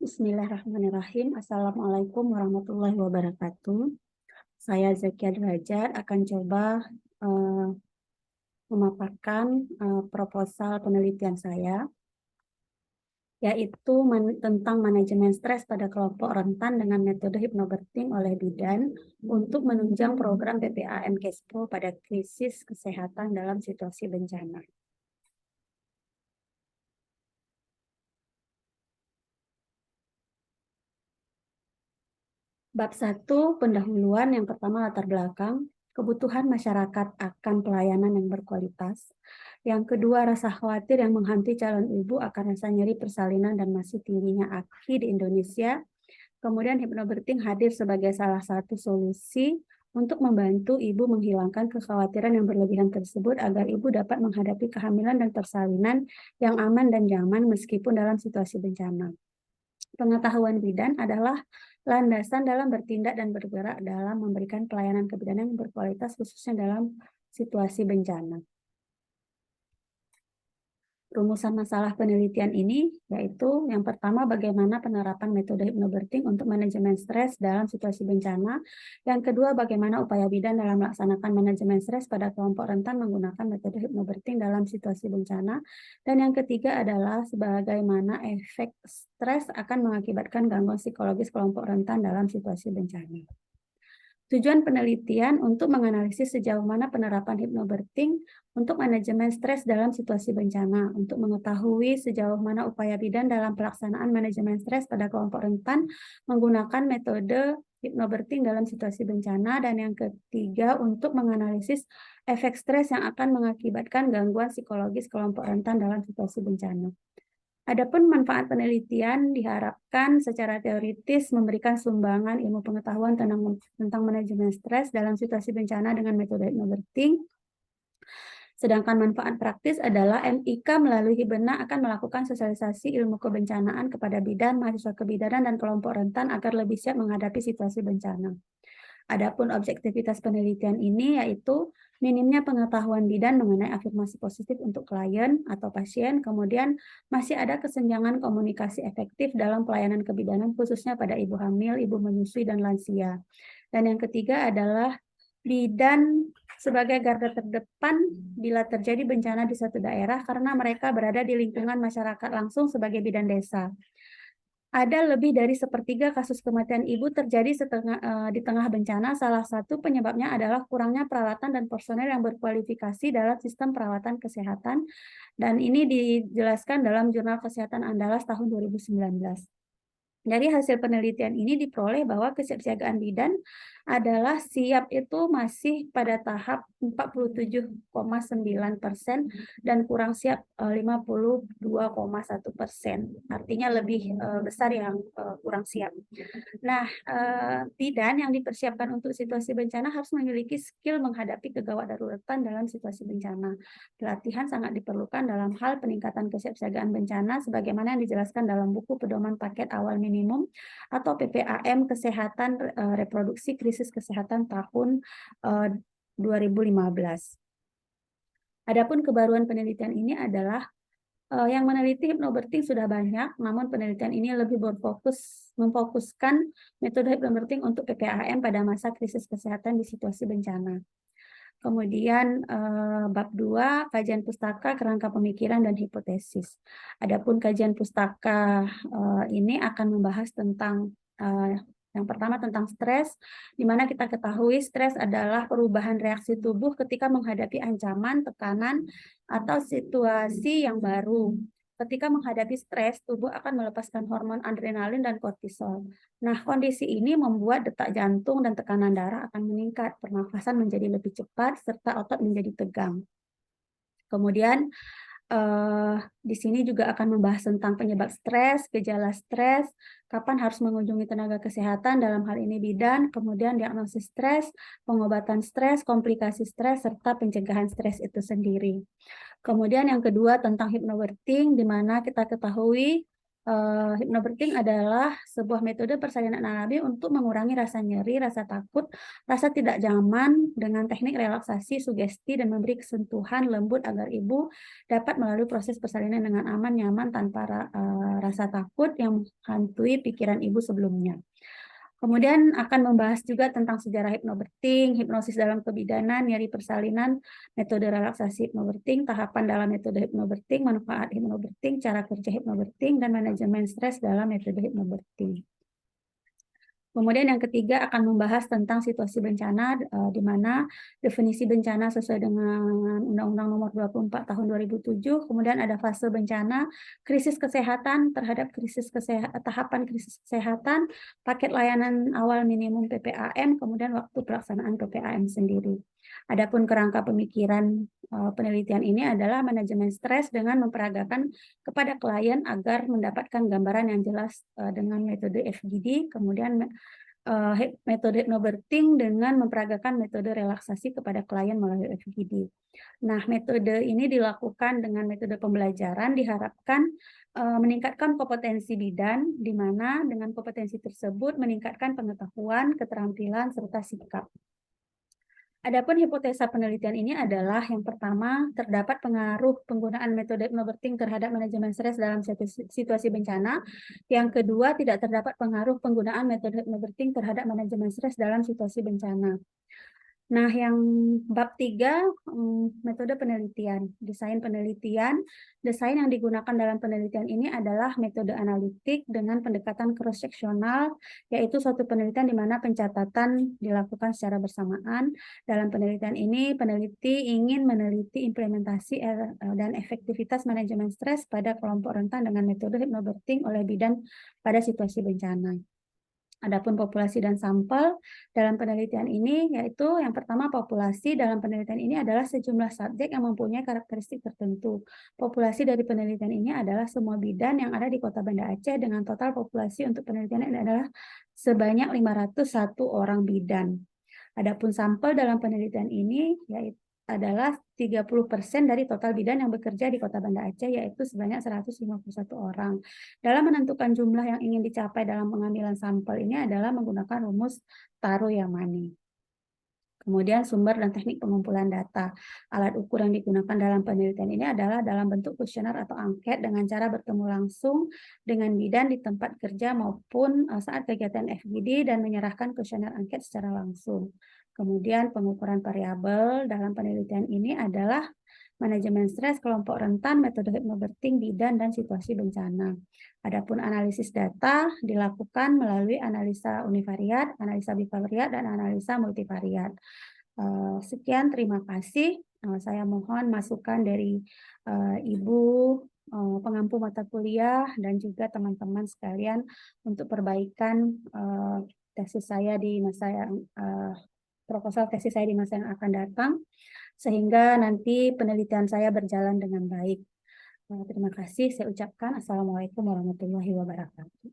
Bismillahirrahmanirrahim. Assalamualaikum warahmatullahi wabarakatuh. Saya Zakia Derajat akan coba memaparkan proposal penelitian saya, yaitu tentang manajemen stres pada kelompok rentan dengan metode hypnobirthing oleh bidan untuk menunjang program PPAM KESPO pada krisis kesehatan dalam situasi bencana. Bab 1, pendahuluan. Yang pertama, latar belakang, kebutuhan masyarakat akan pelayanan yang berkualitas. Yang kedua, rasa khawatir yang menghantui calon ibu akan rasa nyeri persalinan dan masih tingginya AKI di Indonesia. Kemudian hypnobirthing hadir sebagai salah satu solusi untuk membantu ibu menghilangkan kekhawatiran yang berlebihan tersebut agar ibu dapat menghadapi kehamilan dan persalinan yang aman dan nyaman meskipun dalam situasi bencana. Pengetahuan bidan adalah landasan dalam bertindak dan bergerak dalam memberikan pelayanan kebidanan yang berkualitas khususnya dalam situasi bencana. Rumusan masalah penelitian ini yaitu yang pertama, bagaimana penerapan metode hypnobirthing untuk manajemen stres dalam situasi bencana. Yang kedua, bagaimana upaya bidan dalam melaksanakan manajemen stres pada kelompok rentan menggunakan metode hypnobirthing dalam situasi bencana. Dan yang ketiga adalah sebagaimana efek stres akan mengakibatkan gangguan psikologis kelompok rentan dalam situasi bencana. Tujuan penelitian untuk menganalisis sejauh mana penerapan hypnobirthing untuk manajemen stres dalam situasi bencana, untuk mengetahui sejauh mana upaya bidan dalam pelaksanaan manajemen stres pada kelompok rentan menggunakan metode hypnobirthing dalam situasi bencana, dan yang ketiga untuk menganalisis efek stres yang akan mengakibatkan gangguan psikologis kelompok rentan dalam situasi bencana. Adapun manfaat penelitian diharapkan secara teoritis memberikan sumbangan ilmu pengetahuan tentang manajemen stres dalam situasi bencana dengan metode hypnobirthing. Sedangkan manfaat praktis adalah MIK melalui Hibena akan melakukan sosialisasi ilmu kebencanaan kepada bidan, mahasiswa kebidanan, dan kelompok rentan agar lebih siap menghadapi situasi bencana. Adapun objektivitas penelitian ini yaitu minimnya pengetahuan bidan mengenai afirmasi positif untuk klien atau pasien, kemudian masih ada kesenjangan komunikasi efektif dalam pelayanan kebidanan khususnya pada ibu hamil, ibu menyusui, dan lansia. Dan yang ketiga adalah bidan sebagai garda terdepan bila terjadi bencana di suatu daerah karena mereka berada di lingkungan masyarakat langsung sebagai bidan desa. Ada lebih dari sepertiga kasus kematian ibu terjadi di tengah bencana. Salah satu penyebabnya adalah kurangnya peralatan dan personel yang berkualifikasi dalam sistem perawatan kesehatan. Dan ini dijelaskan dalam Jurnal Kesehatan Andalas tahun 2019. Dari hasil penelitian ini diperoleh bahwa kesiapsiagaan bidan adalah siap itu masih pada tahap 47,9% dan kurang siap 52,1%. Artinya lebih besar yang kurang siap. Nah, bidan yang dipersiapkan untuk situasi bencana harus memiliki skill menghadapi kegawat daruratan dalam situasi bencana. Pelatihan sangat diperlukan dalam hal peningkatan kesiapsiagaan bencana sebagaimana yang dijelaskan dalam buku Pedoman Paket Awal Minimum atau PPAM Kesehatan Reproduksi Krisis Kesehatan tahun 2015. Adapun kebaruan penelitian ini adalah yang meneliti hypnobirthing sudah banyak, namun penelitian ini lebih memfokuskan metode hypnobirthing untuk PPAM pada masa krisis kesehatan di situasi bencana. Kemudian bab 2, kajian pustaka, kerangka pemikiran, dan hipotesis. Adapun kajian pustaka ini akan membahas tentang yang pertama tentang stres, di mana kita ketahui stres adalah perubahan reaksi tubuh ketika menghadapi ancaman, tekanan, atau situasi yang baru. Ketika menghadapi stres, tubuh akan melepaskan hormon adrenalin dan kortisol. Nah, kondisi ini membuat detak jantung dan tekanan darah akan meningkat, pernafasan menjadi lebih cepat, serta otot menjadi tegang. Kemudian, di sini juga akan membahas tentang penyebab stres, gejala stres, kapan harus mengunjungi tenaga kesehatan, dalam hal ini bidan, kemudian diagnosis stres, pengobatan stres, komplikasi stres, serta pencegahan stres itu sendiri. Kemudian yang kedua tentang hypnobirthing, di mana kita ketahui Hypnobirthing adalah sebuah metode persalinan alami untuk mengurangi rasa nyeri, rasa takut, rasa tidak nyaman dengan teknik relaksasi, sugesti, dan memberi sentuhan lembut agar ibu dapat melalui proses persalinan dengan aman, nyaman, tanpa rasa takut yang menghantui pikiran ibu sebelumnya. Kemudian akan membahas juga tentang sejarah hypnobirthing, hipnosis dalam kebidanan, nyeri persalinan, metode relaksasi hypnobirthing, tahapan dalam metode hypnobirthing, manfaat hypnobirthing, cara kerja hypnobirthing, dan manajemen stres dalam metode hypnobirthing. Kemudian yang ketiga akan membahas tentang situasi bencana, di mana definisi bencana sesuai dengan Undang-Undang Nomor 24 Tahun 2007. Kemudian ada fase bencana, krisis kesehatan terhadap tahapan krisis kesehatan, paket layanan awal minimum PPAM, kemudian waktu pelaksanaan PPAM sendiri. Adapun kerangka pemikiran penelitian ini adalah manajemen stres dengan memperagakan kepada klien agar mendapatkan gambaran yang jelas dengan metode FGD, kemudian metode hypnobirthing dengan memperagakan metode relaksasi kepada klien melalui FGD. Nah, metode ini dilakukan dengan metode pembelajaran, diharapkan meningkatkan kompetensi bidan, di mana dengan kompetensi tersebut meningkatkan pengetahuan, keterampilan, serta sikap. Adapun hipotesa penelitian ini adalah yang pertama, terdapat pengaruh penggunaan metode hypnobirthing terhadap manajemen stres dalam situasi bencana. Yang kedua, tidak terdapat pengaruh penggunaan metode hypnobirthing terhadap manajemen stres dalam situasi bencana. Nah, yang bab 3, metode penelitian. Desain penelitian. Desain yang digunakan dalam penelitian ini adalah metode analitik dengan pendekatan cross-seksional, yaitu suatu penelitian di mana pencatatan dilakukan secara bersamaan. Dalam penelitian ini, peneliti ingin meneliti implementasi dan efektivitas manajemen stres pada kelompok rentan dengan metode hypnobirthing oleh bidan pada situasi bencana. Adapun populasi dan sampel dalam penelitian ini, yaitu yang pertama, populasi dalam penelitian ini adalah sejumlah subjek yang mempunyai karakteristik tertentu. Populasi dari penelitian ini adalah semua bidan yang ada di Kota Banda Aceh dengan total populasi untuk penelitian ini adalah sebanyak 501 orang bidan. Adapun sampel dalam penelitian ini yaitu adalah 30% dari total bidan yang bekerja di Kota Banda Aceh, yaitu sebanyak 151 orang. Dalam menentukan jumlah yang ingin dicapai dalam pengambilan sampel ini adalah menggunakan rumus Taro-Yamani. Kemudian sumber dan teknik pengumpulan data. Alat ukur yang digunakan dalam penelitian ini adalah dalam bentuk kuesioner atau angket dengan cara bertemu langsung dengan bidan di tempat kerja maupun saat kegiatan FGD dan menyerahkan kuesioner angket secara langsung. Kemudian pengukuran variabel dalam penelitian ini adalah manajemen stres, kelompok rentan, metode hypnobirthing, bidan, dan situasi bencana. Adapun analisis data dilakukan melalui analisa univariat, analisa bivariat, dan analisa multivariat. Sekian, terima kasih. Saya mohon masukan dari Ibu pengampu mata kuliah dan juga teman-teman sekalian untuk perbaikan tesis saya di masa yang proposal tesis saya di masa yang akan datang, sehingga nanti penelitian saya berjalan dengan baik. Terima kasih, saya ucapkan Assalamualaikum warahmatullahi wabarakatuh.